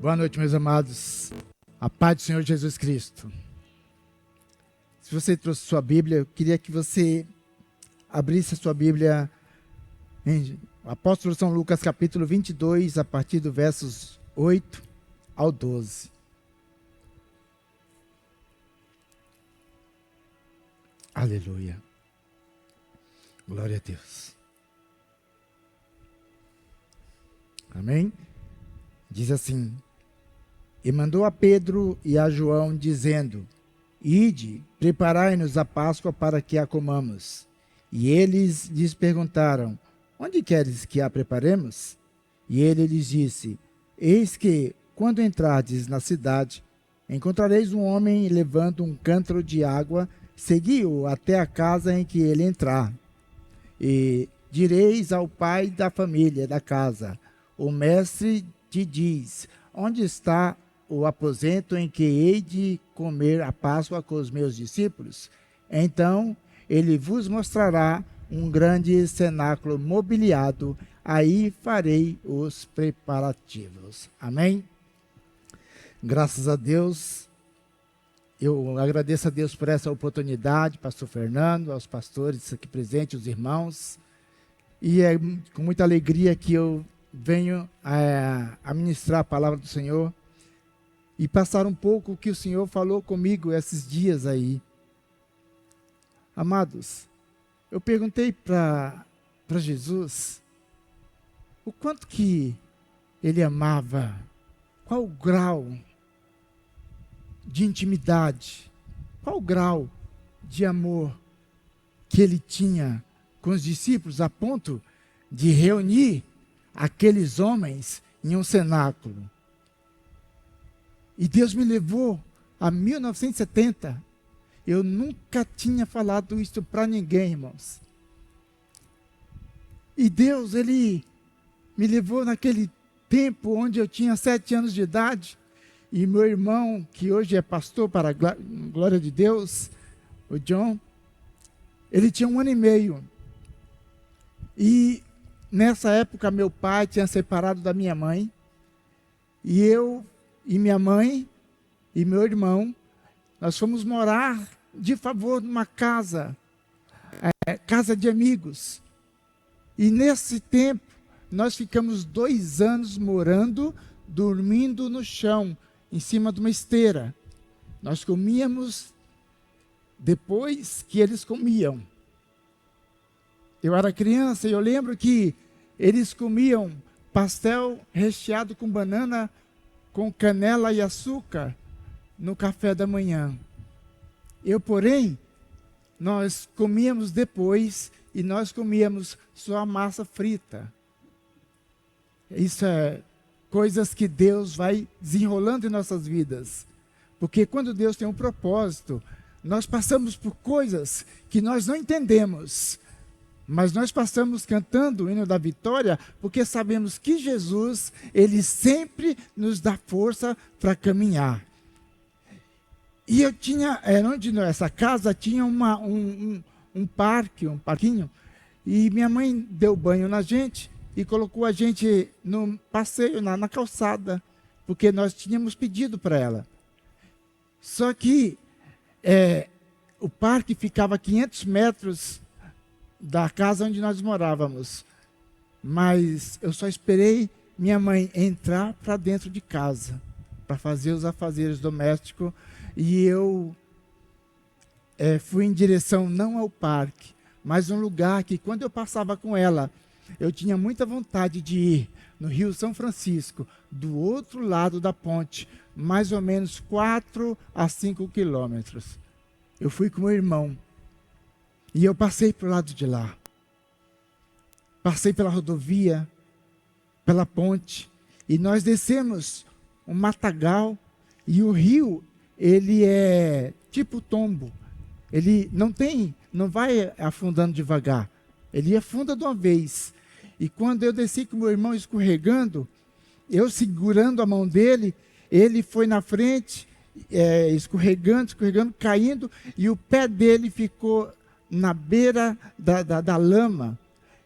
Boa noite, meus amados. A paz do Senhor Jesus Cristo. Se você trouxe sua Bíblia, eu queria que você abrisse a sua Bíblia em Apóstolo São Lucas, capítulo 22, a partir do versos 8 ao 12. Aleluia. Glória a Deus. Amém? Diz assim: e mandou a Pedro e a João, dizendo: ide, preparai-nos a Páscoa para que a comamos. E eles lhes perguntaram: onde queres que a preparemos? E ele lhes disse: eis que, quando entrardes na cidade, encontrareis um homem levando um cântaro de água, segui-o até a casa em que ele entrar. E direis ao pai da família da casa: o mestre te diz, onde está o aposento em que hei de comer a Páscoa com os meus discípulos? Então ele vos mostrará um grande cenáculo mobiliado, aí farei os preparativos. Amém? Graças a Deus, eu agradeço a Deus por essa oportunidade, pastor Fernando, aos pastores aqui presentes, os irmãos, e é com muita alegria que eu venho a ministrar a palavra do Senhor e passar um pouco o que o Senhor falou comigo esses dias aí. Amados, eu perguntei para Jesus o quanto que ele amava, qual o grau de intimidade, qual o grau de amor que ele tinha com os discípulos, a ponto de reunir aqueles homens em um cenáculo. E Deus me levou a 1970. Eu nunca tinha falado isso para ninguém, irmãos. E Deus, Ele me levou naquele tempo onde eu tinha 7 anos de idade, e meu irmão, que hoje é pastor para a glória de Deus, o John, ele tinha 1 ano e meio. E nessa época, meu pai tinha separado da minha mãe, e eu e minha mãe e meu irmão, nós fomos morar de favor numa casa, casa de amigos. E nesse tempo, nós ficamos 2 anos morando, dormindo no chão, em cima de uma esteira. Nós comíamos depois que eles comiam. Eu era criança e eu lembro que eles comiam pastel recheado com banana, com canela e açúcar no café da manhã. Eu, porém, nós comíamos depois e nós comíamos só a massa frita. Isso é coisas que Deus vai desenrolando em nossas vidas. Porque quando Deus tem um propósito, nós passamos por coisas que nós não entendemos. Mas nós passamos cantando o hino da vitória, porque sabemos que Jesus, Ele sempre nos dá força para caminhar. E eu tinha, onde essa casa tinha um parquinho, e minha mãe deu banho na gente e colocou a gente no passeio, na calçada, porque nós tínhamos pedido para ela. Só que o parque ficava a 500 metros da casa onde nós morávamos, mas eu só esperei minha mãe entrar para dentro de casa, para fazer os afazeres domésticos, e eu fui em direção não ao parque, mas um lugar que quando eu passava com ela, eu tinha muita vontade de ir, no Rio São Francisco, do outro lado da ponte, mais ou menos 4 a 5 quilômetros. Eu fui com meu irmão, e eu passei para o lado de lá. Passei pela rodovia, pela ponte, e nós descemos um matagal, e o rio, ele é tipo tombo. Ele não vai afundando devagar, ele afunda de uma vez. E quando eu desci com meu irmão escorregando, eu segurando a mão dele, ele foi na frente, escorregando, caindo, e o pé dele ficou na beira da lama,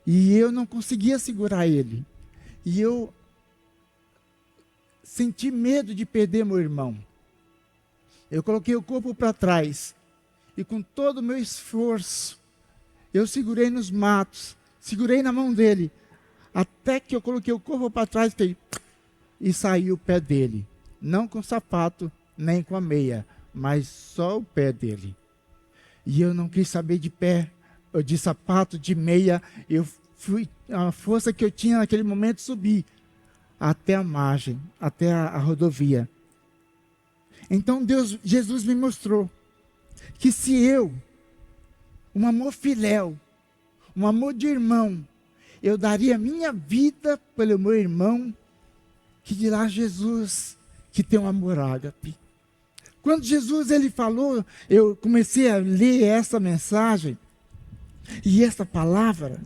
e eu não conseguia segurar ele. E eu senti medo de perder meu irmão. Eu coloquei o corpo para trás e com todo o meu esforço, eu segurei nos matos, segurei na mão dele, até que eu coloquei o corpo para trás e saiu o pé dele. Não com sapato, nem com a meia, mas só o pé dele. E eu não quis saber de pé, de sapato, de meia. Eu fui, a força que eu tinha naquele momento, subi até a margem, até a rodovia. Então Jesus me mostrou que se eu, um amor filéu, um amor de irmão, eu daria minha vida pelo meu irmão, que dirá Jesus que tem um amor ágape. Quando Jesus ele falou, eu comecei a ler essa mensagem e essa palavra,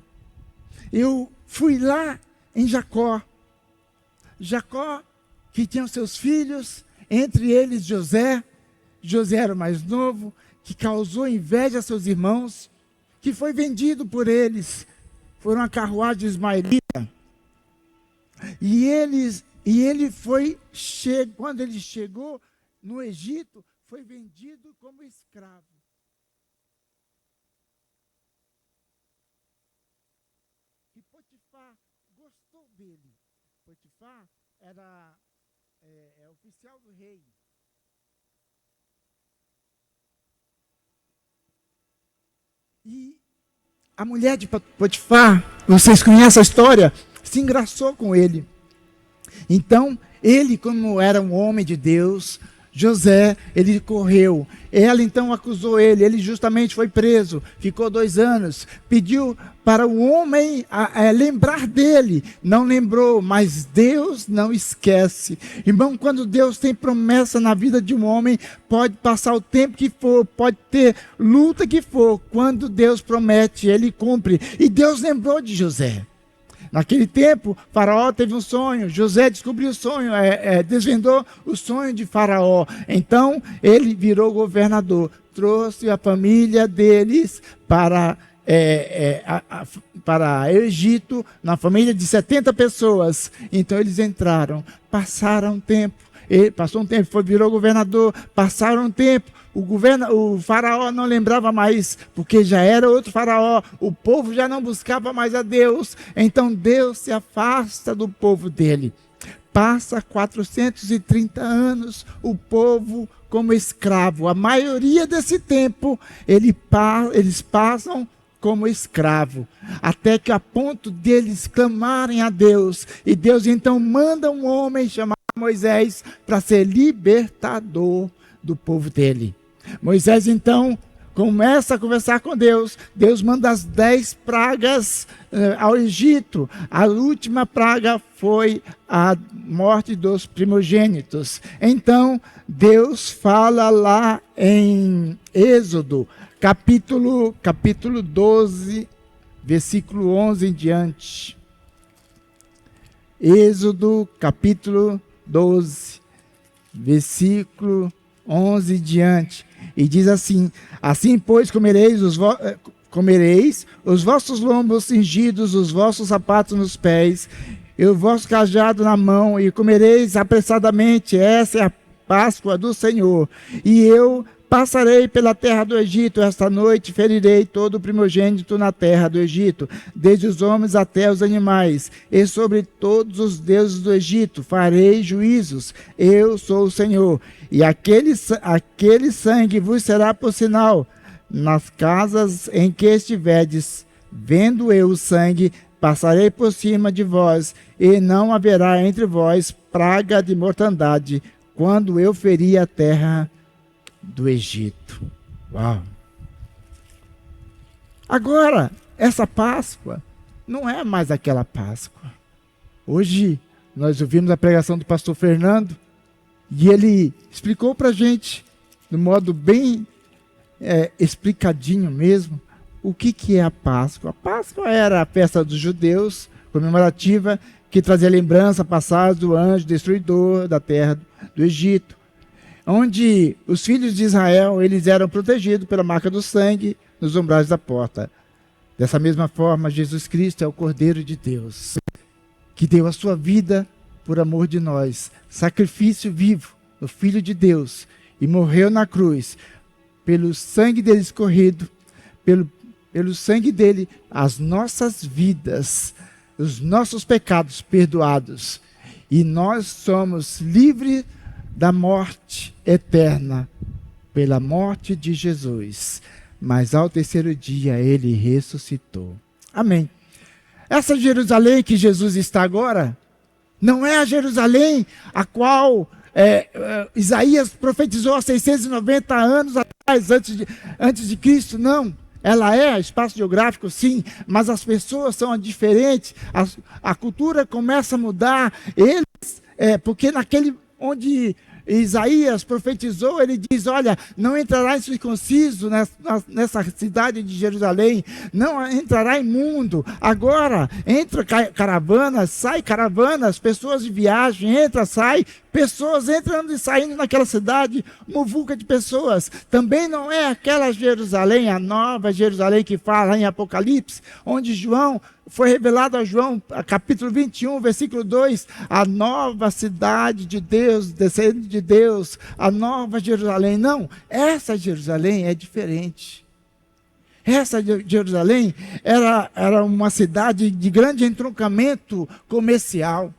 eu fui lá em Jacó. Jacó, que tinha os seus filhos, entre eles José. José era o mais novo, que causou inveja a seus irmãos, que foi vendido por eles. Foram a carruagem ismaelita. E ele foi, quando ele chegou no Egito, foi vendido como escravo. E Potifar gostou dele. Potifar era oficial do rei. E a mulher de Potifar, vocês conhecem a história, se engraçou com ele. Então, ele, como era um homem de Deus, José, ele correu. Ela então acusou ele justamente foi preso, ficou 2 anos, pediu para o homem lembrar dele, não lembrou, mas Deus não esquece. Irmão, quando Deus tem promessa na vida de um homem, pode passar o tempo que for, pode ter luta que for, quando Deus promete, ele cumpre. E Deus lembrou de José. Naquele tempo, Faraó teve um sonho, José descobriu o sonho, desvendou o sonho de Faraó. Então, ele virou governador, trouxe a família deles para Egito, na família de 70 pessoas. Então, eles entraram, passaram um tempo, virou governador, passaram um tempo. O faraó não lembrava mais, porque já era outro faraó, o povo já não buscava mais a Deus, então Deus se afasta do povo dele. Passa 430 anos, o povo como escravo, a maioria desse tempo eles passam como escravo, até que a ponto deles clamarem a Deus, e Deus então manda um homem chamado Moisés para ser libertador do povo dele. Moisés então começa a conversar com Deus. Deus manda as 10 pragas ao Egito. A última praga foi a morte dos primogênitos. Então Deus fala lá em Êxodo, capítulo 12, versículo 11 em diante. Êxodo capítulo 12, versículo 11 em diante. E diz assim: assim, pois, comereis os vossos lombos cingidos, os vossos sapatos nos pés, e o vosso cajado na mão, e comereis apressadamente. Essa é a Páscoa do Senhor. E eu passarei pela terra do Egito esta noite, ferirei todo o primogênito na terra do Egito, desde os homens até os animais, e sobre todos os deuses do Egito farei juízos. Eu sou o Senhor. E aquele sangue vos será por sinal nas casas em que estiverdes. Vendo eu o sangue, passarei por cima de vós, e não haverá entre vós praga de mortandade, quando eu ferir a terra do Egito. Uau! Agora, essa Páscoa não é mais aquela Páscoa. Hoje, nós ouvimos a pregação do pastor Fernando, e ele explicou para a gente, de modo bem explicadinho mesmo, o que é a Páscoa. A Páscoa era a festa dos judeus, comemorativa, que trazia lembrança passada do anjo destruidor da terra do Egito, onde os filhos de Israel eles eram protegidos pela marca do sangue nos umbrais da porta. Dessa mesma forma, Jesus Cristo é o Cordeiro de Deus, que deu a sua vida por amor de nós, sacrifício vivo do Filho de Deus, e morreu na cruz, pelo sangue dele escorrido, pelo sangue dele, as nossas vidas, os nossos pecados perdoados, e nós somos livres da morte eterna, pela morte de Jesus. Mas ao terceiro dia ele ressuscitou. Amém. Essa Jerusalém que Jesus está agora, não é a Jerusalém a qual Isaías profetizou há 690 anos atrás, antes de Cristo, não. Ela é espaço geográfico, sim, mas as pessoas são diferentes, a cultura começa a mudar, porque naquele onde Isaías profetizou, ele diz, olha, não entrará em circunciso nessa cidade de Jerusalém, não entrará imundo, agora entra caravanas, sai caravanas, pessoas de viagem, entra, sai, pessoas entrando e saindo naquela cidade, muvuca de pessoas. Também não é aquela Jerusalém, a nova Jerusalém que fala em Apocalipse, onde João foi revelado a João, capítulo 21, versículo 2, a nova cidade de Deus, descendo de Deus, a nova Jerusalém. Não, essa Jerusalém é diferente. Essa Jerusalém era uma cidade de grande entroncamento comercial.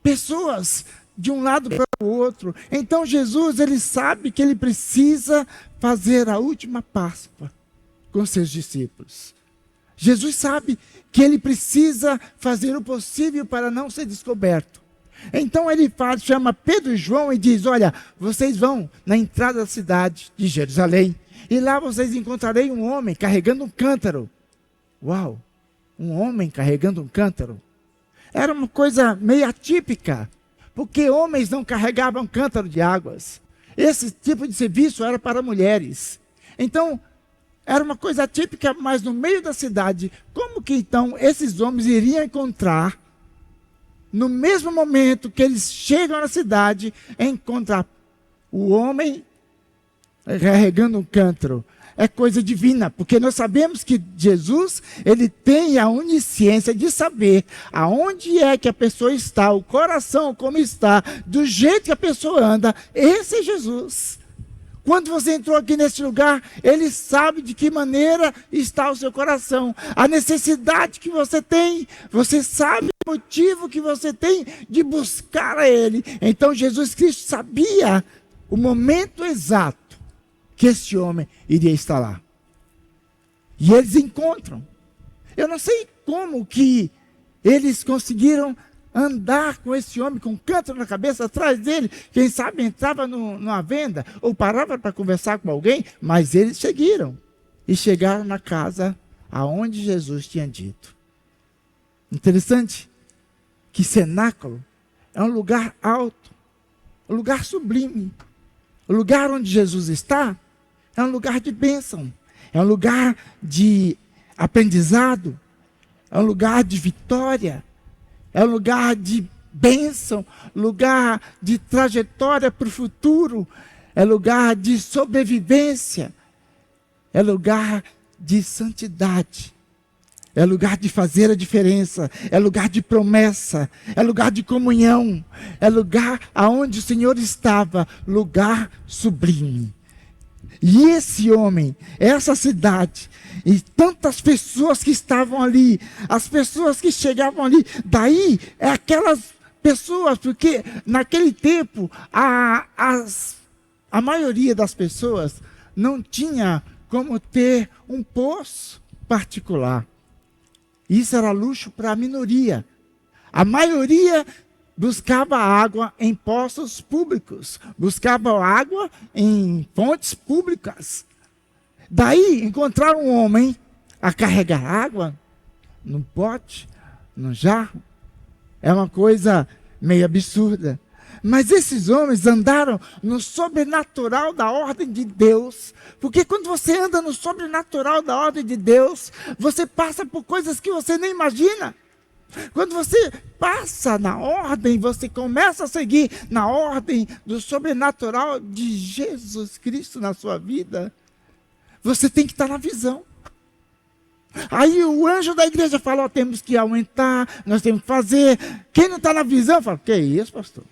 Pessoas de um lado para o outro. Então Jesus, ele sabe que ele precisa fazer a última Páscoa com seus discípulos. Jesus sabe que ele precisa fazer o possível para não ser descoberto. Então ele chama Pedro e João e diz, olha, vocês vão na entrada da cidade de Jerusalém, e lá vocês encontrarem um homem carregando um cântaro. Uau! Um homem carregando um cântaro. Era uma coisa meio atípica, porque homens não carregavam cântaro de águas. Esse tipo de serviço era para mulheres. Então, era uma coisa típica, mas no meio da cidade, como que então esses homens iriam encontrar, no mesmo momento que eles chegam na cidade, encontrar o homem carregando um cântaro? É coisa divina, porque nós sabemos que Jesus, ele tem a onisciência de saber aonde é que a pessoa está, o coração como está, do jeito que a pessoa anda. Esse é Jesus. Quando você entrou aqui nesse lugar, ele sabe de que maneira está o seu coração, a necessidade que você tem, você sabe o motivo que você tem de buscar a ele. Então Jesus Cristo sabia o momento exato que esse homem iria estar lá. E eles encontram. Eu não sei como que eles conseguiram andar com esse homem com um cântaro na cabeça atrás dele. Quem sabe entrava numa venda ou parava para conversar com alguém, mas eles seguiram e chegaram na casa aonde Jesus tinha dito. Interessante que cenáculo é um lugar alto, um lugar sublime. O lugar onde Jesus está é um lugar de bênção, é um lugar de aprendizado, é um lugar de vitória, é um lugar de bênção, lugar de trajetória para o futuro, é lugar de sobrevivência, é lugar de santidade, é lugar de fazer a diferença, é lugar de promessa, é lugar de comunhão, é lugar aonde o Senhor estava, lugar sublime. E esse homem, essa cidade, e tantas pessoas que estavam ali, as pessoas que chegavam ali, daí é aquelas pessoas, porque naquele tempo a maioria das pessoas não tinha como ter um poço particular. Isso era luxo para a minoria. A maioria buscava água em poços públicos, buscava água em fontes públicas. Daí encontraram um homem a carregar água num pote, num jarro. É uma coisa meio absurda. Mas esses homens andaram no sobrenatural da ordem de Deus. Porque quando você anda no sobrenatural da ordem de Deus, você passa por coisas que você nem imagina. Quando você passa na ordem, você começa a seguir na ordem do sobrenatural de Jesus Cristo na sua vida, você tem que estar na visão. Aí o anjo da igreja falou, temos que aumentar, nós temos que fazer. Quem não está na visão, fala, que isso, pastor?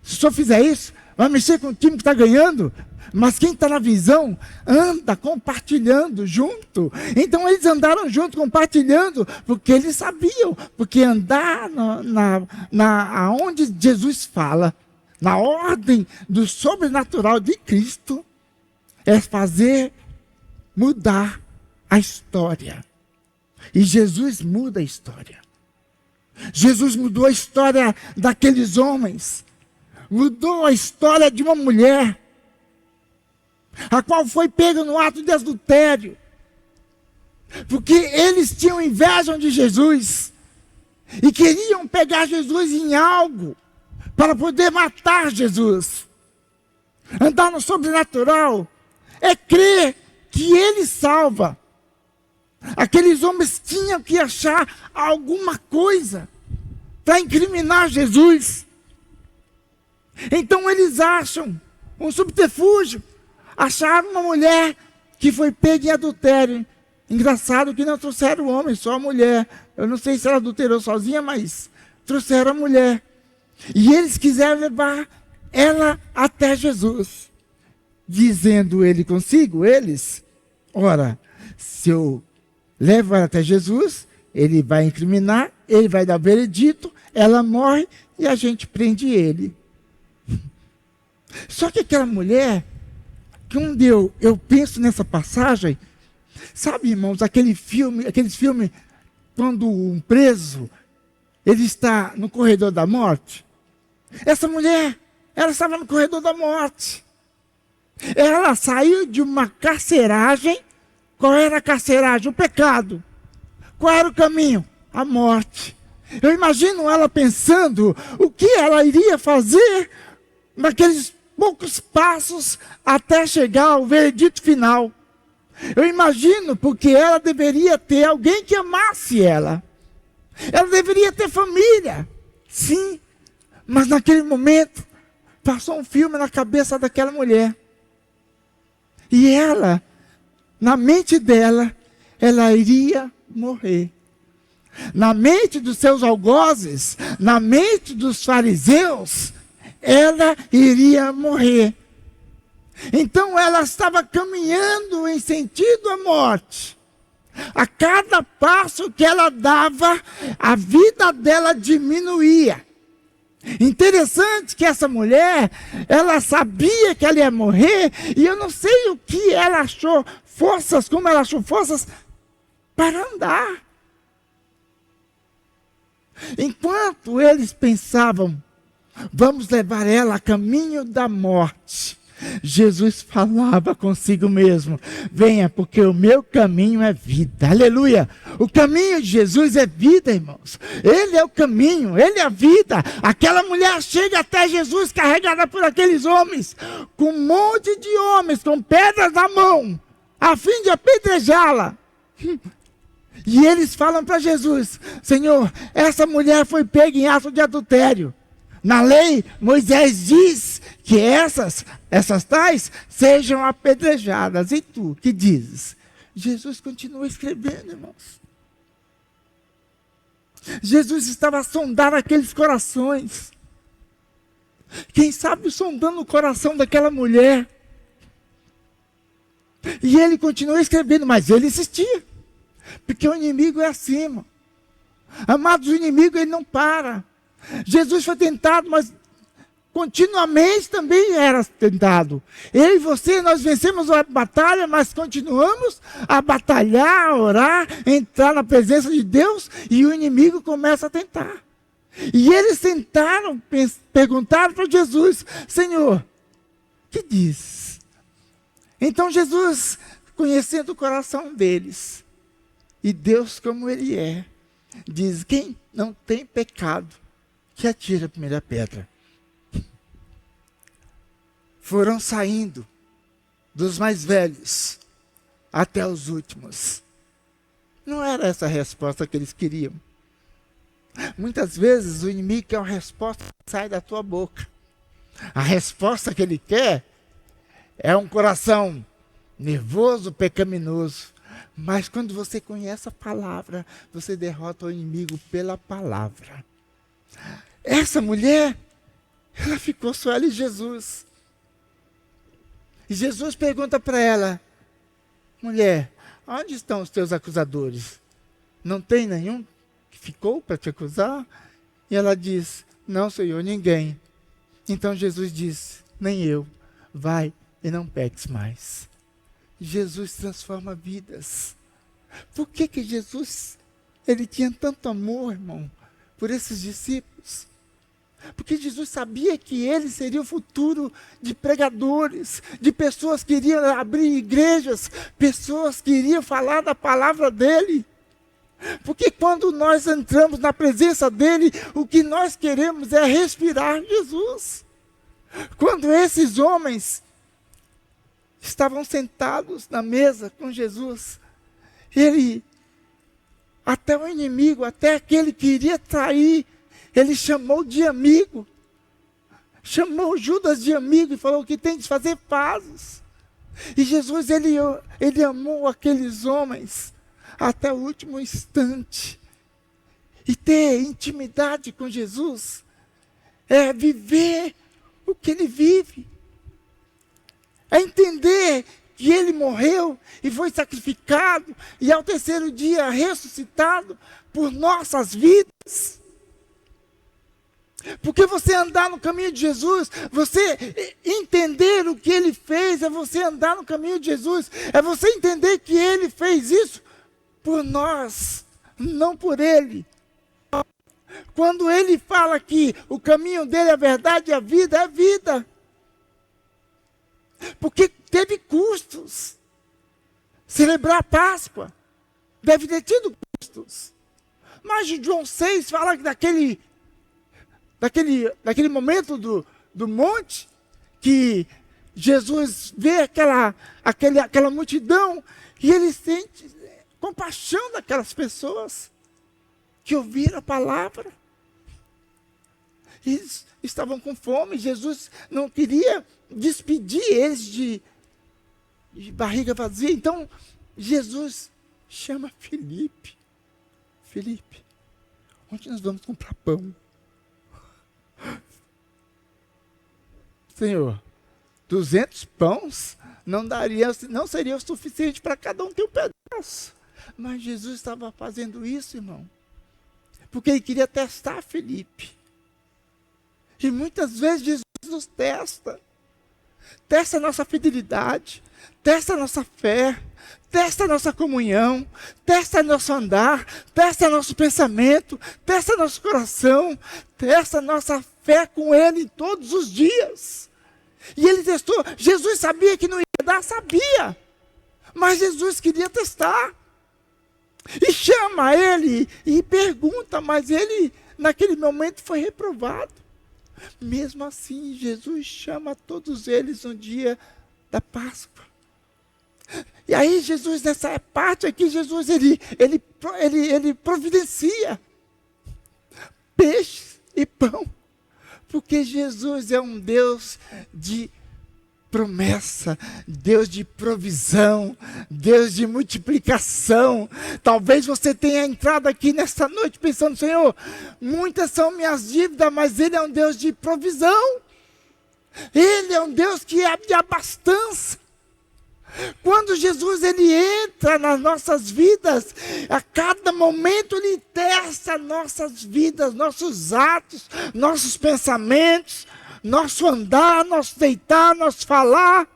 Se o senhor fizer isso, vai mexer com o time que está ganhando. Mas quem está na visão, anda compartilhando junto. Então eles andaram junto, compartilhando, porque eles sabiam. Porque andar aonde Jesus fala, na ordem do sobrenatural de Cristo, é fazer mudar a história. E Jesus muda a história. Jesus mudou a história daqueles homens. Mudou a história de uma mulher, a qual foi pega no ato de adultério. Porque eles tinham inveja de Jesus. E queriam pegar Jesus em algo, para poder matar Jesus. Andar no sobrenatural é crer que Ele salva. Aqueles homens tinham que achar alguma coisa para incriminar Jesus. Então eles acham um subterfúgio. Acharam uma mulher que foi pega em adultério. Engraçado que não trouxeram o homem, só a mulher. Eu não sei se ela adulterou sozinha, mas trouxeram a mulher. E eles quiseram levar ela até Jesus. Dizendo ele consigo, eles, ora, se eu levo ela até Jesus, ele vai incriminar, ele vai dar veredito, ela morre e a gente prende ele. Só que aquela mulher, que eu penso nessa passagem, sabe, irmãos, aqueles filmes, quando um preso, ele está no corredor da morte. Essa mulher, ela estava no corredor da morte. Ela saiu de uma carceragem. Qual era a carceragem? O pecado. Qual era o caminho? A morte. Eu imagino ela pensando o que ela iria fazer naqueles poucos passos até chegar ao veredito final. Eu imagino porque ela deveria ter alguém que amasse ela. Ela deveria ter família. Sim, mas naquele momento passou um filme na cabeça daquela mulher. E ela, na mente dela, ela iria morrer. Na mente dos seus algozes, na mente dos fariseus, ela iria morrer. Então ela estava caminhando em sentido à morte. A cada passo que ela dava, a vida dela diminuía. Interessante que essa mulher, ela sabia que ela ia morrer, e eu não sei o que ela achou forças, como ela achou forças para andar. Enquanto eles pensavam, vamos levar ela a caminho da morte, Jesus falava consigo mesmo, venha, porque o meu caminho é vida. Aleluia! O caminho de Jesus é vida, irmãos. Ele é o caminho, ele é a vida. Aquela mulher chega até Jesus carregada por aqueles homens, com um monte de homens com pedras na mão, a fim de apedrejá-la. E eles falam para Jesus, Senhor, essa mulher foi pega em ato de adultério. Na lei, Moisés diz que essas tais sejam apedrejadas. E tu, que dizes? Jesus continua escrevendo, irmãos. Jesus estava a sondar aqueles corações. Quem sabe sondando o coração daquela mulher. E ele continua escrevendo, mas ele insistia. Porque o inimigo é assim, irmão. Amados, o inimigo ele não para. Jesus foi tentado, mas continuamente também era tentado. Eu e você, nós vencemos a batalha, mas continuamos a batalhar, a orar, entrar na presença de Deus, e o inimigo começa a tentar. E eles tentaram, perguntaram para Jesus, Senhor, que diz? Então Jesus, conhecendo o coração deles, e Deus como Ele é, diz, quem não tem pecado, que atira a primeira pedra. Foram saindo dos mais velhos até os últimos. Não era essa a resposta que eles queriam. Muitas vezes o inimigo quer uma resposta que sai da tua boca. A resposta que ele quer é um coração nervoso, pecaminoso. Mas quando você conhece a palavra, você derrota o inimigo pela palavra. Essa mulher, ela ficou só ela e Jesus. E Jesus pergunta para ela: mulher, onde estão os teus acusadores? Não tem nenhum que ficou para te acusar? E ela diz: não, Senhor, ninguém. Então Jesus disse: nem eu. Vai e não peques mais. Jesus transforma vidas. Por que Jesus, ele tinha tanto amor, irmão, por esses discípulos? Porque Jesus sabia que ele seria o futuro de pregadores, de pessoas que iriam abrir igrejas, pessoas que iriam falar da palavra dele. Porque quando nós entramos na presença dele, o que nós queremos é respirar Jesus. Quando esses homens estavam sentados na mesa com Jesus, até o inimigo, até aquele que iria trair, ele chamou de amigo. Chamou Judas de amigo e falou que tem de fazer pazes. E Jesus, ele amou aqueles homens até o último instante. E ter intimidade com Jesus é viver o que ele vive. É entender que ele morreu e foi sacrificado e ao terceiro dia ressuscitado por nossas vidas. Porque você andar no caminho de Jesus, você entender o que ele fez, é você andar no caminho de Jesus, é você entender que ele fez isso por nós, não por ele. Quando ele fala que o caminho dele, a verdade e a vida, é vida. Porque teve custos. Celebrar a Páscoa deve ter tido custos. Mas João 6 fala daquele momento do monte, que Jesus vê aquela multidão e ele sente compaixão daquelas pessoas que ouviram a palavra. Eles estavam com fome. Jesus não queria despedir eles de barriga vazia. Então, Jesus chama Felipe. Felipe, onde nós vamos comprar pão? Senhor, 200 pães não seria o suficiente para cada um ter um pedaço. Mas Jesus estava fazendo isso, irmão, porque ele queria testar Felipe. E muitas vezes Jesus nos testa a nossa fidelidade, testa a nossa fé, testa a nossa comunhão, testa nosso andar, testa nosso pensamento, testa nosso coração, testa nossa fé com ele todos os dias. E ele testou. Jesus sabia que não ia dar, sabia, mas Jesus queria testar. E chama ele e pergunta, mas ele naquele momento foi reprovado. Mesmo assim, Jesus chama todos eles no dia da Páscoa. E aí Jesus, nessa parte aqui, Jesus ele providencia peixe e pão. Porque Jesus é um Deus de promessa, Deus de provisão, Deus de multiplicação. Talvez você tenha entrado aqui nesta noite pensando: Senhor, muitas são minhas dívidas, mas Ele é um Deus de provisão. Ele é um Deus que é de abastança. Quando Jesus ele entra nas nossas vidas, a cada momento ele testa nossas vidas, nossos atos, nossos pensamentos, nosso andar, nosso deitar, nosso falar.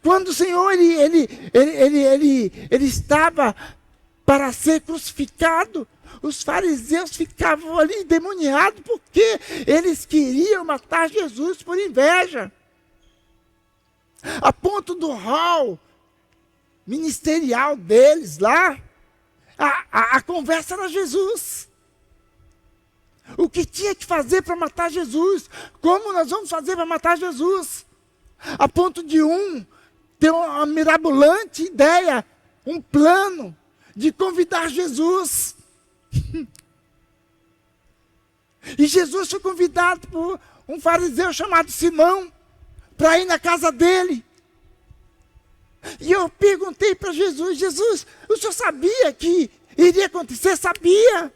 Quando o Senhor ele estava para ser crucificado, os fariseus ficavam ali endemoniados porque eles queriam matar Jesus por inveja. A ponto do hall ministerial deles lá, a conversa era Jesus. O que tinha que fazer para matar Jesus? Como nós vamos fazer para matar Jesus? A ponto de ter uma mirabolante ideia, um plano de convidar Jesus. E Jesus foi convidado por um fariseu chamado Simão para ir na casa dele. E eu perguntei para Jesus: Jesus, o senhor sabia que iria acontecer? Sabia.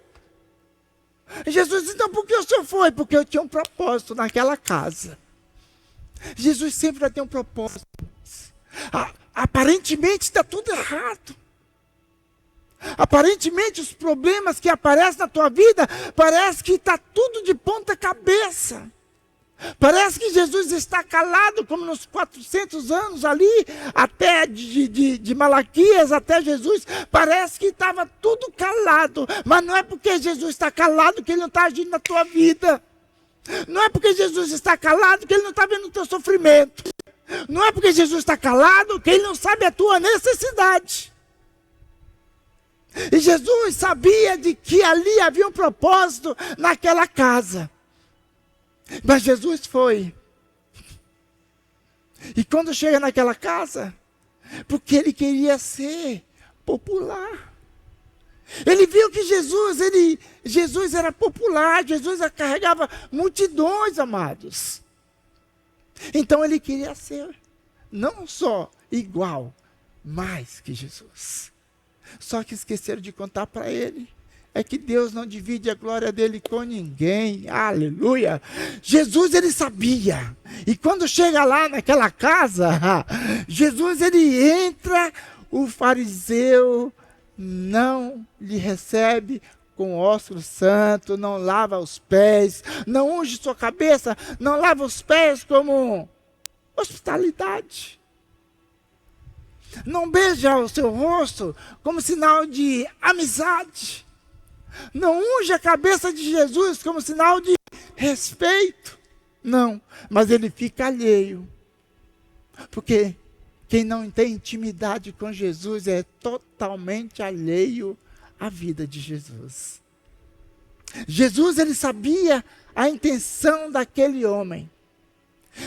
Jesus, então por que o senhor foi? Porque eu tinha um propósito naquela casa. Jesus sempre vai ter um propósito. Aparentemente está tudo errado. Aparentemente os problemas que aparecem na tua vida, parece que está tudo de ponta cabeça. Parece que Jesus está calado, como nos 400 anos ali, até de Malaquias até Jesus, parece que estava tudo calado. Mas não é porque Jesus está calado que ele não está agindo na tua vida. Não é porque Jesus está calado que ele não está vendo o teu sofrimento. Não é porque Jesus está calado que ele não sabe a tua necessidade. E Jesus sabia de que ali havia um propósito naquela casa. Mas Jesus foi. E quando chega naquela casa, porque ele queria ser popular. Ele viu que Jesus era popular, Jesus carregava multidões, amados. Então ele queria ser não só igual, mais que Jesus. Só que esqueceram de contar para ele. É que Deus não divide a glória dele com ninguém. Aleluia. Jesus, ele sabia. E quando chega lá naquela casa, Jesus, ele entra, o fariseu não lhe recebe com ósculo santo, não lava os pés, não unge sua cabeça, não lava os pés como hospitalidade. Não beija o seu rosto como sinal de amizade. Não unge a cabeça de Jesus como sinal de respeito. Não, mas ele fica alheio. Porque quem não tem intimidade com Jesus é totalmente alheio à vida de Jesus. Jesus, ele sabia a intenção daquele homem.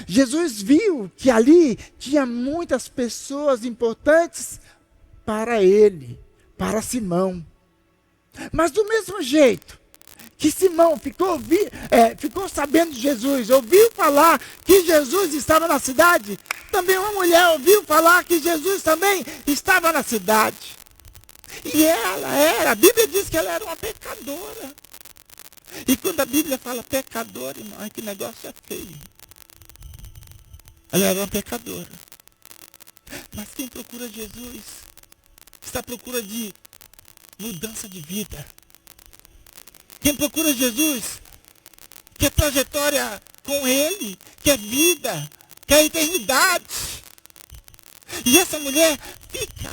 Jesus viu que ali tinha muitas pessoas importantes para ele, para Simão. Mas do mesmo jeito que Simão ficou sabendo de Jesus, ouviu falar que Jesus estava na cidade, também uma mulher ouviu falar que Jesus também estava na cidade. E a Bíblia diz que ela era uma pecadora. E quando a Bíblia fala pecadora, irmão, que negócio é feio. Ela era uma pecadora. Mas quem procura Jesus está à procura de mudança de vida. Quem procura Jesus quer trajetória com Ele, quer vida, quer eternidade. E essa mulher fica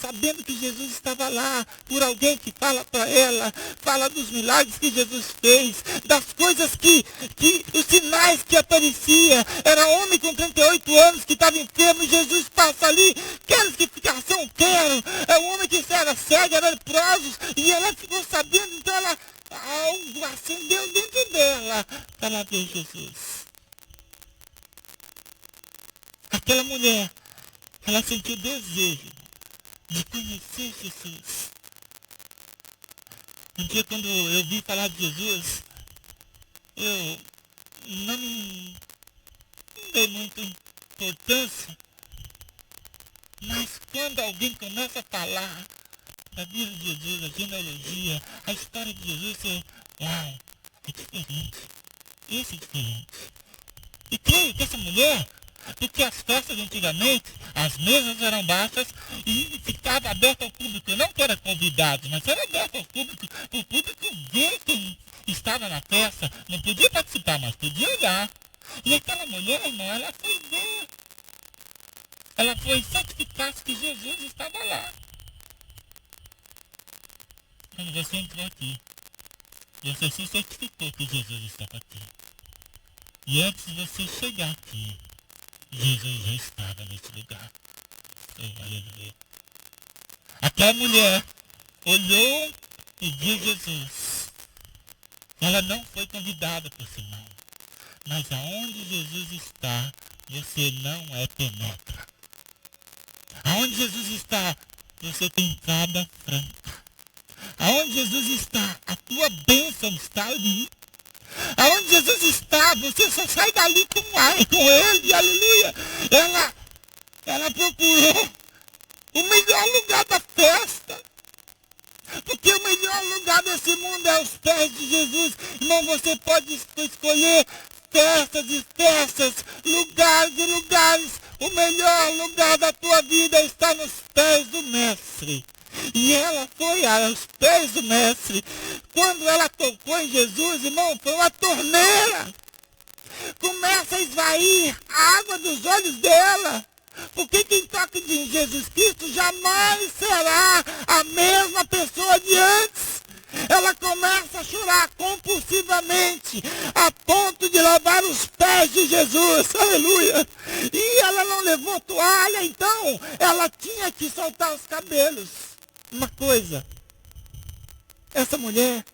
sabendo que Jesus estava lá, por alguém que fala para ela, fala dos milagres que Jesus fez, das coisas os sinais que aparecia. Era um homem com 38 anos que estava enfermo e Jesus passa ali, quero explicação, quero. É um homem que era cego, era leproso, e ela ficou sabendo, então algo acendeu dentro dela, para ela ver Jesus. Aquela mulher, ela sentiu desejo de conhecer Jesus. Um dia, quando eu vi falar de Jesus, eu não dei muita importância, mas quando alguém começa a falar da vida de Jesus, a genealogia, a história de Jesus, uau, é diferente. Isso é diferente. E creio que essa mulher, porque as festas antigamente, as mesas eram baixas e ficava aberto ao público. Não que era convidado, mas era aberto ao público. O público vê quem estava na festa. Não podia participar, mas podia olhar. E aquela mulher, irmão, ela foi ver. Ela foi certificar-se que Jesus estava lá. Quando você entrou aqui, você se certificou que Jesus estava aqui. E antes de você chegar aqui, Jesus já estava nesse lugar. Aleluia. Aquela mulher olhou e viu Jesus. Ela não foi convidada por Simão. Mas aonde Jesus está, você não penetra. Aonde Jesus está, você tem entrada franca. Aonde Jesus está, a tua bênção está ali. Aonde Jesus está, você só sai dali com Ele, aleluia. Ela procurou o melhor lugar da festa. Porque o melhor lugar desse mundo é os pés de Jesus. Irmão, você pode escolher festas e festas, lugares e lugares. O melhor lugar da tua vida está nos pés do Mestre. E ela foi aos pés do Mestre. Quando ela tocou em Jesus, irmão, foi uma torneira. Começa a esvair a água dos olhos dela. Porque quem toca em Jesus Cristo jamais será a mesma pessoa de antes. Ela começa a chorar compulsivamente, a ponto de lavar os pés de Jesus, aleluia. E ela não levou toalha, então ela tinha que soltar os cabelos. Uma coisa, essa mulher,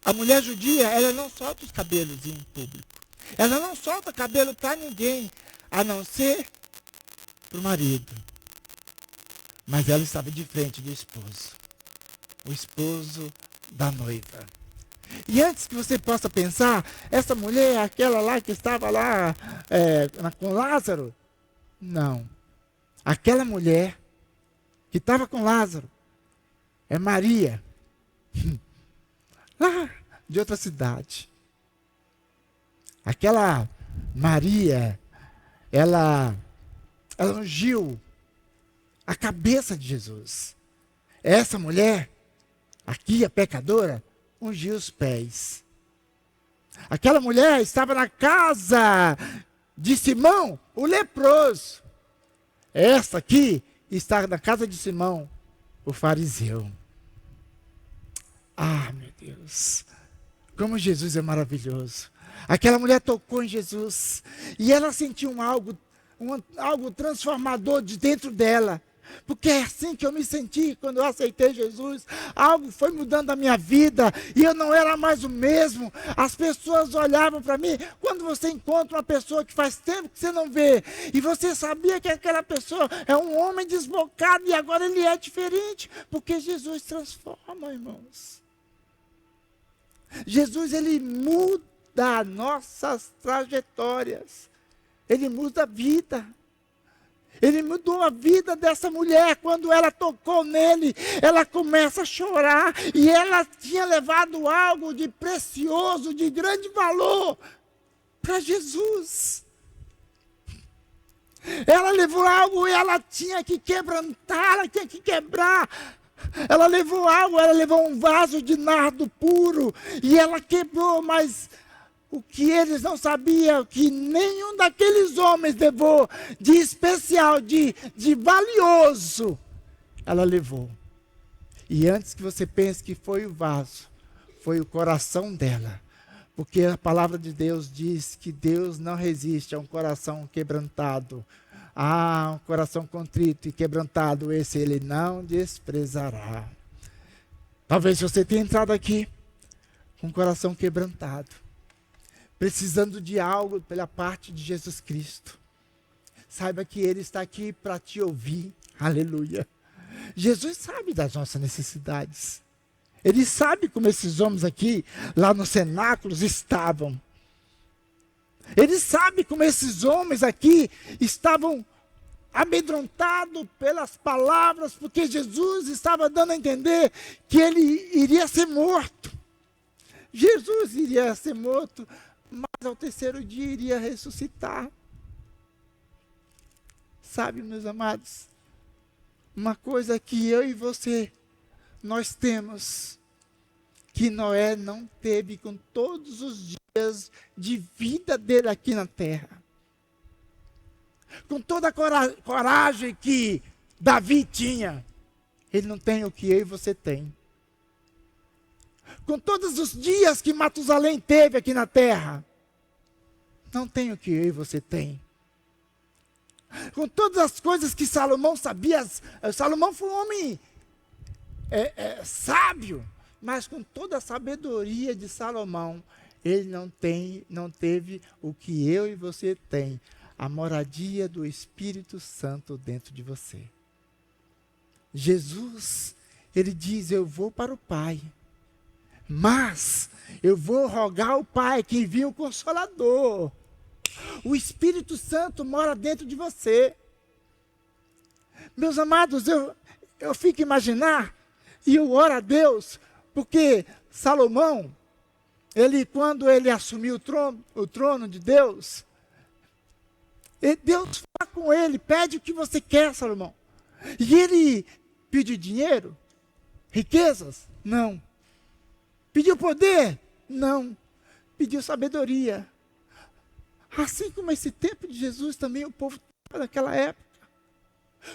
a mulher judia, ela não solta os cabelos em público. Ela não solta cabelo para ninguém, a não ser para o marido. Mas ela estava de frente do esposo. O esposo da noiva. E antes que você possa pensar, essa mulher, aquela lá que estava lá com Lázaro. Não. Aquela mulher que estava com Lázaro é Maria. Lá de outra cidade. Aquela Maria, ela ungiu a cabeça de Jesus. Essa mulher, aqui a pecadora, ungiu os pés. Aquela mulher estava na casa de Simão, o leproso. Essa aqui está na casa de Simão, o fariseu. Ah, meu Deus, como Jesus é maravilhoso. Aquela mulher tocou em Jesus e ela sentiu algo transformador de dentro dela. Porque é assim que eu me senti quando eu aceitei Jesus. Algo foi mudando a minha vida e eu não era mais o mesmo. As pessoas olhavam para mim. Quando você encontra uma pessoa que faz tempo que você não vê e você sabia que aquela pessoa é um homem desbocado e agora ele é diferente, porque Jesus transforma, irmãos. Jesus, ele muda nossas trajetórias. Ele muda a vida. Ele mudou a vida dessa mulher. Quando ela tocou nele, ela começa a chorar. E ela tinha levado algo de precioso, de grande valor para Jesus. Ela levou algo e ela tinha que quebrantar, ela tinha que quebrar. Ela levou algo, ela levou um vaso de nardo puro. E ela quebrou, mas o que eles não sabiam, que nenhum daqueles homens levou de especial, de valioso, ela levou. E antes que você pense que foi o vaso, foi o coração dela. Porque a palavra de Deus diz que Deus não resiste a um coração quebrantado. Um coração contrito e quebrantado, esse ele não desprezará. Talvez você tenha entrado aqui com o coração quebrantado, precisando de algo pela parte de Jesus Cristo. Saiba que Ele está aqui para te ouvir. Aleluia. Jesus sabe das nossas necessidades. Ele sabe como esses homens aqui, lá nos cenáculos, estavam. Ele sabe como esses homens aqui estavam amedrontados pelas palavras, porque Jesus estava dando a entender que ele iria ser morto. Jesus iria ser morto, mas ao terceiro dia iria ressuscitar. Sabe, meus amados, uma coisa que eu e você, nós temos, que Noé não teve com todos os dias de vida dele aqui na terra. Com toda a coragem que Davi tinha, ele não tem o que eu e você tem. Com todos os dias que Matusalém teve aqui na terra, não tem o que eu e você tem. Com todas as coisas que Salomão sabia, Salomão foi um homem sábio, mas com toda a sabedoria de Salomão, ele não teve o que eu e você tem, a moradia do Espírito Santo dentro de você. Jesus, ele diz, eu vou para o Pai, mas eu vou rogar ao Pai que envie o Consolador. O Espírito Santo mora dentro de você. Meus amados, eu fico a imaginar, e eu oro a Deus, porque Salomão, quando ele assumiu o trono de Deus, Deus fala com ele, pede o que você quer, Salomão. E ele pediu dinheiro? Riquezas? Não. Pediu poder? Não. Pediu sabedoria. Assim como esse tempo de Jesus também, o povo naquela época.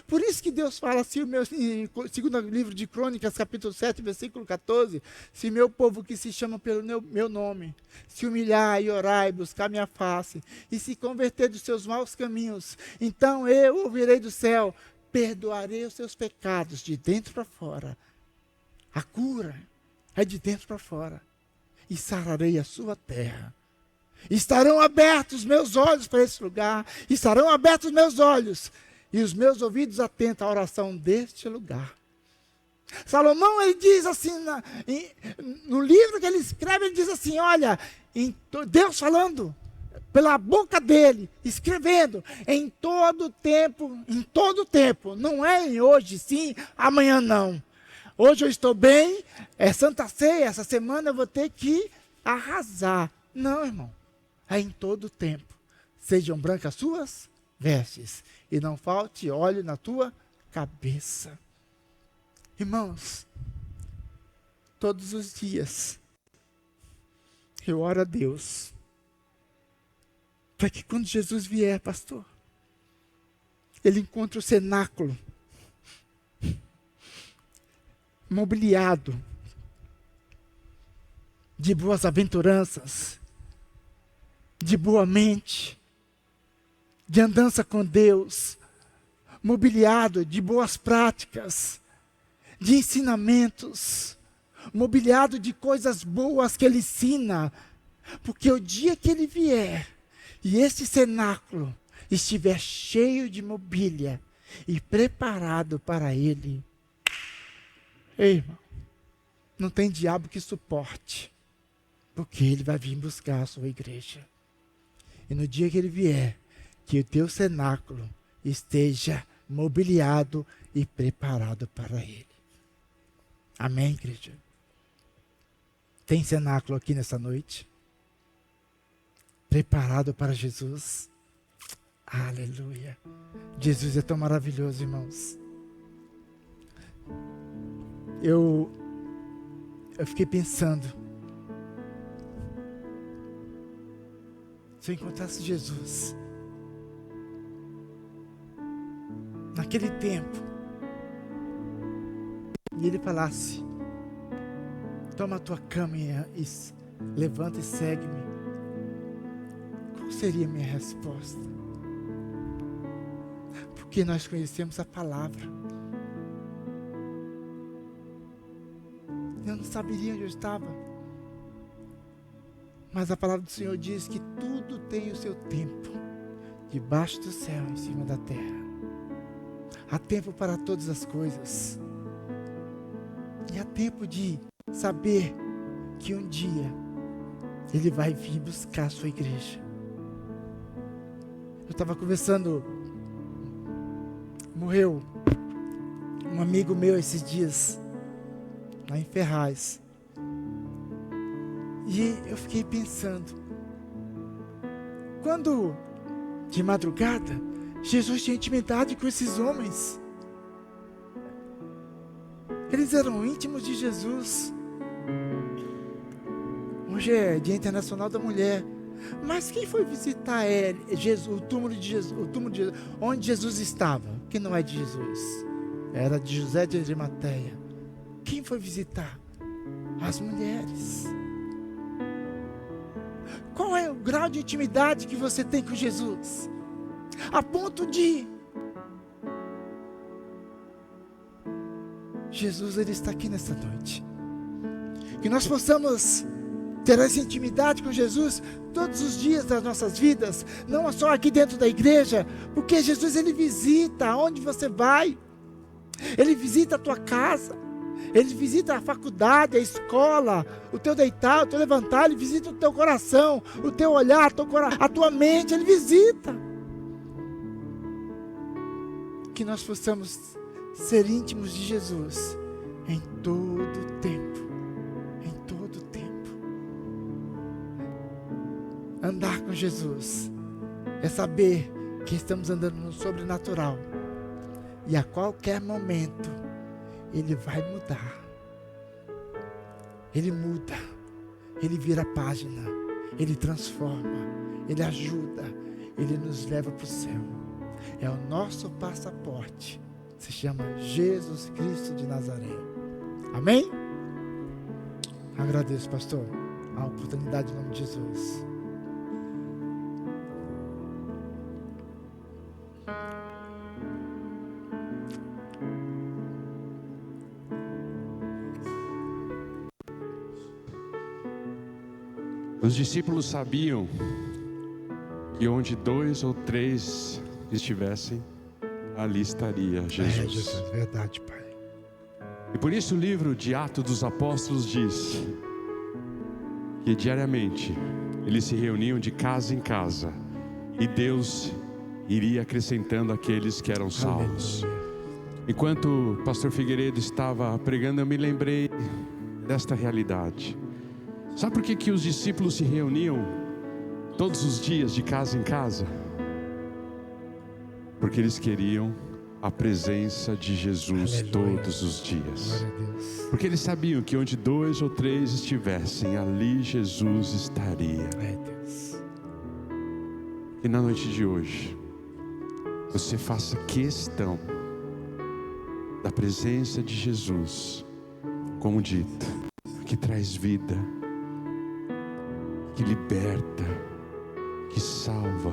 Por isso que Deus fala assim, em 2º livro de Crônicas, capítulo 7, versículo 14, se meu povo que se chama pelo meu nome, se humilhar e orar e buscar minha face, e se converter dos seus maus caminhos, então eu ouvirei do céu, perdoarei os seus pecados de dentro para fora. A cura é de dentro para fora. E sararei a sua terra. Estarão abertos meus olhos para esse lugar, estarão abertos meus olhos, e os meus ouvidos atentos à oração deste lugar. Salomão, ele diz assim, no livro que ele escreve, ele diz assim, olha, Deus falando, pela boca dele, escrevendo, em todo tempo, não é em hoje sim, amanhã não. Hoje eu estou bem, é Santa Ceia, essa semana eu vou ter que arrasar. Não, irmão, é em todo tempo. Sejam brancas suas vestes, e não falte óleo na tua cabeça. Irmãos, todos os dias, eu oro a Deus, para que quando Jesus vier, pastor, ele encontre o cenáculo mobiliado de boas aventuranças, de boa mente, de andança com Deus, mobiliado de boas práticas, de ensinamentos, mobiliado de coisas boas que ele ensina, porque o dia que ele vier, e esse cenáculo estiver cheio de mobília, e preparado para ele, ei, irmão, não tem diabo que suporte, porque ele vai vir buscar a sua igreja, e no dia que ele vier, que o teu cenáculo esteja mobiliado e preparado para ele. Amém, igreja? Tem cenáculo aqui nessa noite? Preparado para Jesus? Aleluia! Jesus é tão maravilhoso, irmãos. Eu fiquei pensando, se eu encontrasse Jesus naquele tempo, e ele falasse, toma a tua cama e levanta e segue-me, qual seria a minha resposta? Porque nós conhecemos a palavra. Eu não saberia onde eu estava, mas a palavra do Senhor diz que tudo tem o seu tempo, debaixo do céu, em cima da terra. Há tempo para todas as coisas. E há tempo de saber que um dia Ele vai vir buscar a sua igreja. Eu estava conversando, morreu um amigo meu esses dias, lá em Ferraz. E eu fiquei pensando, quando de madrugada, Jesus tinha intimidade com esses homens. Eles eram íntimos de Jesus. Hoje é Dia Internacional da Mulher. Mas quem foi visitar o túmulo de Jesus, onde Jesus estava? Que não é de Jesus. Era de José de Arimateia. Quem foi visitar? As mulheres. Qual é o grau de intimidade que você tem com Jesus? A ponto de Jesus, Ele está aqui nessa noite. Que nós possamos ter essa intimidade com Jesus todos os dias das nossas vidas, não só aqui dentro da igreja, porque Jesus, Ele visita aonde você vai, Ele visita a tua casa, Ele visita a faculdade, a escola, o teu deitar, o teu levantar. Ele visita o teu coração, o teu olhar, a tua mente. Ele visita. Que nós possamos ser íntimos de Jesus em todo o tempo. Em todo o tempo. Andar com Jesus é saber que estamos andando no sobrenatural. E a qualquer momento Ele vai mudar. Ele muda. Ele vira a página. Ele transforma. Ele ajuda. Ele nos leva para o céu. É o nosso passaporte. Se chama Jesus Cristo de Nazaré. Amém? Agradeço, pastor, a oportunidade em nome de Jesus. Os discípulos sabiam que onde 2 ou 3 estivessem, ali estaria Jesus. Jesus, verdade, Pai. E por isso o livro de Atos dos Apóstolos diz que diariamente eles se reuniam de casa em casa e Deus iria acrescentando aqueles que eram salvos. Enquanto o pastor Figueiredo estava pregando, eu me lembrei desta realidade. Sabe por que os discípulos se reuniam todos os dias de casa em casa? Porque eles queriam a presença de Jesus. Aleluia. Todos os dias. Porque eles sabiam que onde 2 ou 3 estivessem, ali Jesus estaria. E na noite de hoje, você faça questão da presença de Jesus, como dito, que traz vida, que liberta, que salva.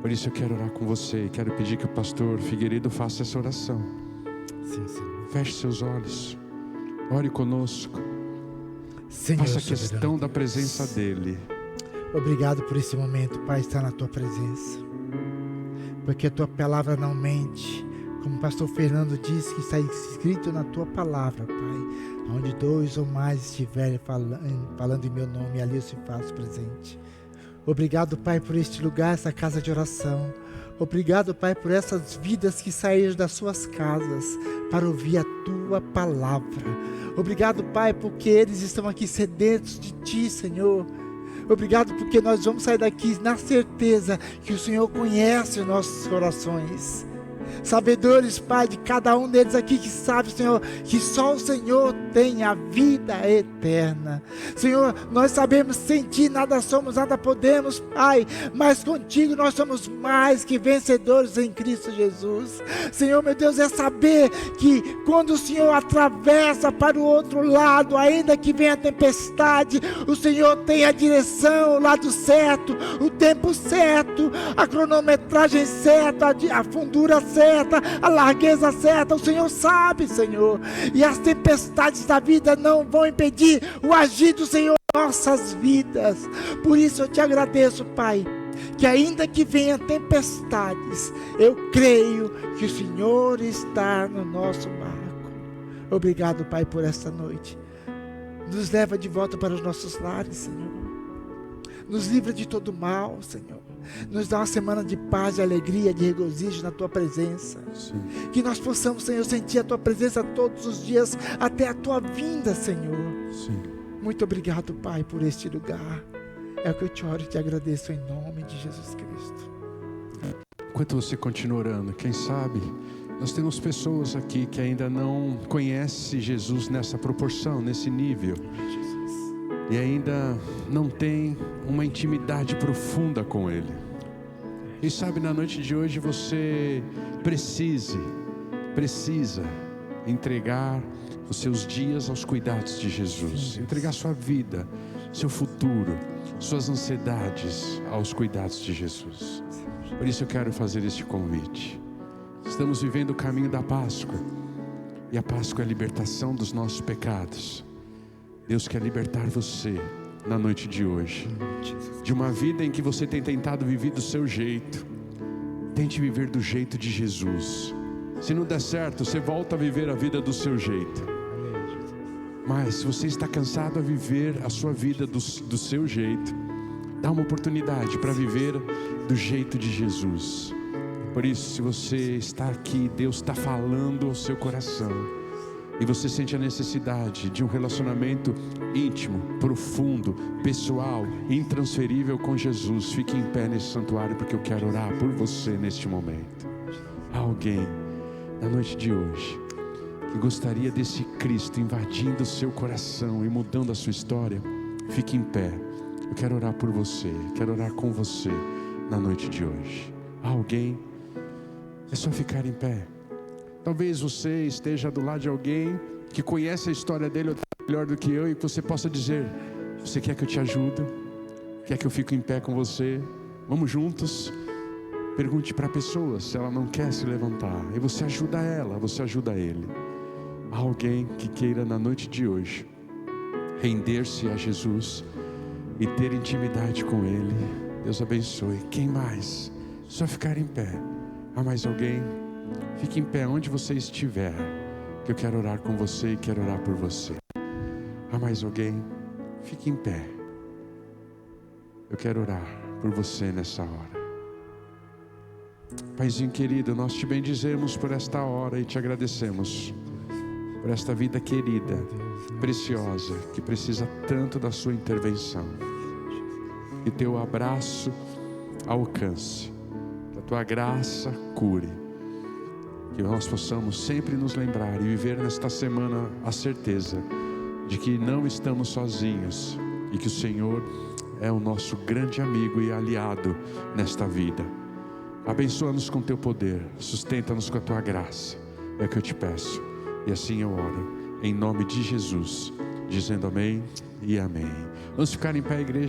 Por isso eu quero orar com você e quero pedir que o pastor Figueiredo faça essa oração. Sim, Senhor. Feche seus olhos, ore conosco. Senhor, faça questão da presença dEle. Obrigado por esse momento, Pai, estar na Tua presença. Porque a Tua palavra não mente. Como o pastor Fernando disse, que está escrito na Tua palavra, Pai. Onde 2 ou mais estiverem falando em meu nome, ali eu se faço presente. Obrigado, Pai, por este lugar, essa casa de oração. Obrigado, Pai, por essas vidas que saíram das suas casas para ouvir a Tua palavra. Obrigado, Pai, porque eles estão aqui sedentos de Ti, Senhor. Obrigado porque nós vamos sair daqui na certeza que o Senhor conhece os nossos corações. Sabedores, Pai, de cada um deles aqui que sabe, Senhor, que só o Senhor tem a vida eterna. Senhor, nós sabemos sem Ti nada somos, nada podemos, Pai, mas contigo nós somos mais que vencedores em Cristo Jesus. Senhor, meu Deus, é saber que quando o Senhor atravessa para o outro lado, ainda que venha a tempestade, o Senhor tem a direção, o lado certo, o tempo certo, a cronometragem certa, a fundura certa, a largueza certa. O Senhor sabe, Senhor, e as tempestades da vida não vão impedir o agir do Senhor em nossas vidas. Por isso eu te agradeço, Pai, que ainda que venham tempestades, eu creio que o Senhor está no nosso barco. Obrigado, Pai, por esta noite. Nos leva de volta para os nossos lares, Senhor. Nos livra de todo mal, Senhor. Nos dá uma semana de paz, de alegria, de regozijo na Tua presença. Sim. Que nós possamos, Senhor, sentir a Tua presença todos os dias até a Tua vinda, Senhor. Sim. Muito obrigado, Pai, por este lugar. É o que eu te oro e te agradeço em nome de Jesus Cristo. Enquanto você continua orando, quem sabe nós temos pessoas aqui que ainda não conhecem Jesus nessa proporção, nesse nível. E ainda não tem uma intimidade profunda com Ele. Quem sabe na noite de hoje você precisa entregar os seus dias aos cuidados de Jesus. Entregar sua vida, seu futuro, suas ansiedades aos cuidados de Jesus. Por isso eu quero fazer este convite. Estamos vivendo o caminho da Páscoa. E a Páscoa é a libertação dos nossos pecados. Deus quer libertar você na noite de hoje, de uma vida em que você tem tentado viver do seu jeito. Tente viver do jeito de Jesus. Se não der certo, você volta a viver a vida do seu jeito. Mas se você está cansado a viver a sua vida do seu jeito, dá uma oportunidade para viver do jeito de Jesus. Por isso, se você está aqui, Deus está falando ao seu coração, e você sente a necessidade de um relacionamento íntimo, profundo, pessoal, intransferível com Jesus, fique em pé nesse santuário, porque eu quero orar por você neste momento. Há alguém na noite de hoje que gostaria desse Cristo invadindo o seu coração e mudando a sua história? Fique em pé. Eu quero orar por você, quero orar com você na noite de hoje. Há alguém? É só ficar em pé. Talvez você esteja do lado de alguém que conhece a história dele melhor do que eu, e que você possa dizer: você quer que eu te ajude? Quer que eu fique em pé com você? Vamos juntos? Pergunte para a pessoa se ela não quer se levantar, e você ajuda ela, você ajuda ele. Há alguém que queira na noite de hoje render-se a Jesus e ter intimidade com Ele? Deus abençoe. Quem mais? Só ficar em pé. Há mais alguém? Fique em pé onde você estiver, que eu quero orar com você e quero orar por você. Há mais alguém? Fique em pé. Eu quero orar por você nessa hora. Paizinho querido, nós te bendizemos por esta hora e te agradecemos por esta vida querida, preciosa, que precisa tanto da sua intervenção. Que teu abraço alcance, que a tua graça cure, que nós possamos sempre nos lembrar e viver nesta semana a certeza de que não estamos sozinhos e que o Senhor é o nosso grande amigo e aliado nesta vida. Abençoa-nos com teu poder, sustenta-nos com a tua graça, é o que eu te peço, e assim eu oro, em nome de Jesus, dizendo amém e amém. Vamos ficar em pé, igreja.